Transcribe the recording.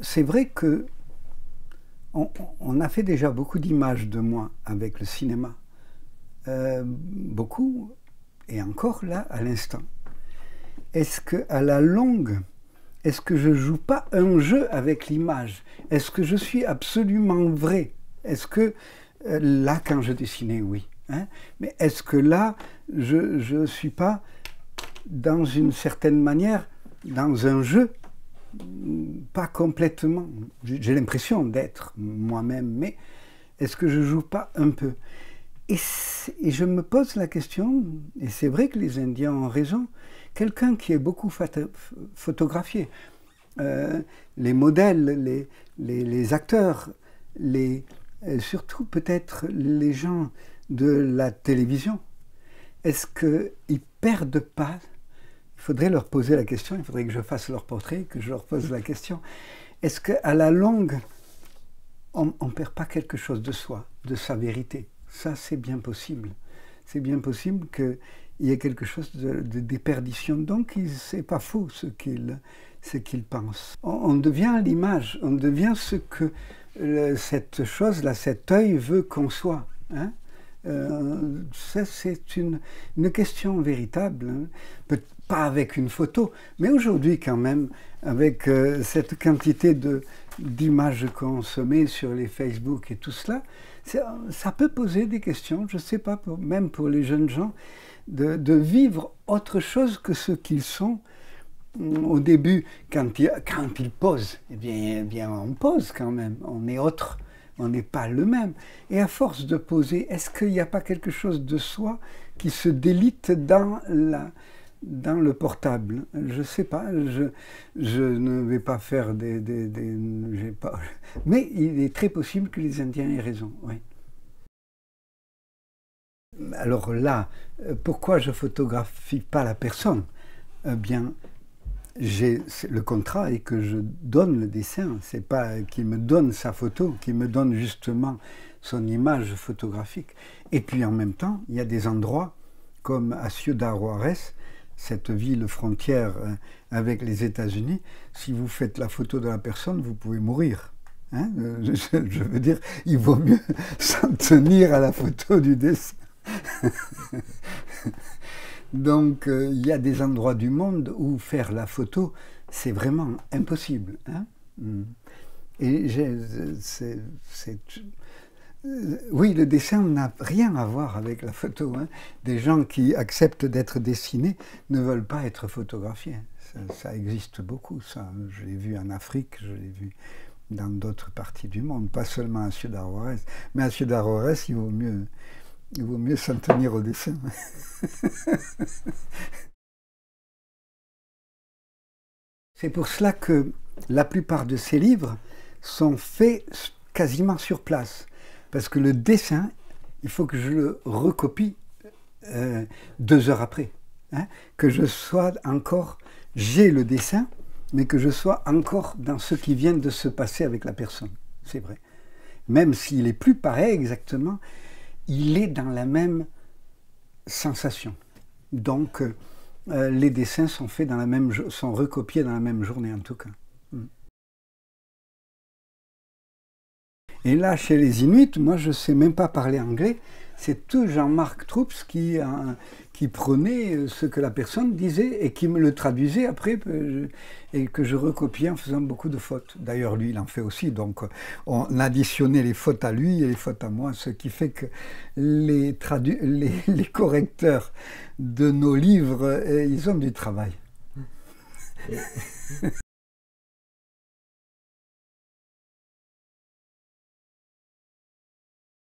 c'est vrai que on a fait déjà beaucoup d'images de moi avec le cinéma. Beaucoup, et encore là, à l'instant. Est-ce qu'à la longue, est-ce que je joue pas un jeu avec l'image? Est-ce que je suis absolument vrai? Est-ce que là, quand je dessinais, oui. Hein, mais est-ce que là, je ne suis pas, dans une certaine manière, dans un jeu? Pas complètement. J'ai l'impression d'être moi-même, mais est-ce que je joue pas un peu? Et je me pose la question, et c'est vrai que les Indiens ont raison, quelqu'un qui est beaucoup photographié, les modèles, les acteurs, surtout peut-être les gens de la télévision, est-ce qu'ils perdent pas? Il faudrait leur poser la question, il faudrait que je fasse leur portrait, que je leur pose la question. Est-ce qu'à la longue, on ne perd pas quelque chose de soi, de sa vérité? Ça, c'est bien possible. C'est bien possible qu'il y ait quelque chose de déperdition. Donc, ce n'est pas faux ce qu'ils pensent. On devient l'image, on devient ce que cette chose-là, cet œil veut qu'on soit. Hein? Ça, c'est une question véritable. Hein? Pas avec une photo, mais aujourd'hui quand même, avec cette quantité d'images consommées sur les Facebook et tout cela, ça peut poser des questions, je ne sais pas, même pour les jeunes gens, de vivre autre chose que ce qu'ils sont. Au début, quand ils posent, eh bien, on pose quand même, on est autre, on n'est pas le même. Et à force de poser, est-ce qu'il n'y a pas quelque chose de soi qui se délite dans le portable? Je ne sais pas, je ne vais pas faire mais il est très possible que les Indiens aient raison, oui. Alors là, pourquoi je ne photographie pas la personne? Eh bien, le contrat est que je donne le dessin, c'est pas qu'il me donne sa photo, qu'il me donne justement son image photographique. Et puis en même temps, il y a des endroits comme à Ciudad Juárez, cette ville frontière avec les États-Unis, si vous faites la photo de la personne, vous pouvez mourir. Hein? Je veux dire, il vaut mieux s'en tenir à la photo du dessin. Donc, il y a des endroits du monde où faire la photo, c'est vraiment impossible. Hein? Et oui, le dessin n'a rien à voir avec la photo. Hein. Des gens qui acceptent d'être dessinés ne veulent pas être photographiés. Ça existe beaucoup, ça. Je l'ai vu en Afrique, je l'ai vu dans d'autres parties du monde, pas seulement à Ciudad Juárez. Mais à Ciudad Juárez, il vaut mieux s'en tenir au dessin. C'est pour cela que la plupart de ces livres sont faits quasiment sur place. Parce que le dessin, il faut que je le recopie 2 heures après. Hein, que je sois encore, j'ai le dessin, mais que je sois encore dans ce qui vient de se passer avec la personne. C'est vrai. Même s'il n'est plus pareil exactement, il est dans la même sensation. Donc, les dessins sont faits sont recopiés dans la même journée en tout cas. Et là, chez les Inuits, moi je ne sais même pas parler anglais. C'est tout Jean-Marc Troups qui prenait ce que la personne disait et qui me le traduisait après et que je recopiais en faisant beaucoup de fautes. D'ailleurs, lui, il en fait aussi. Donc, on additionnait les fautes à lui et les fautes à moi, ce qui fait que les correcteurs de nos livres, ils ont du travail.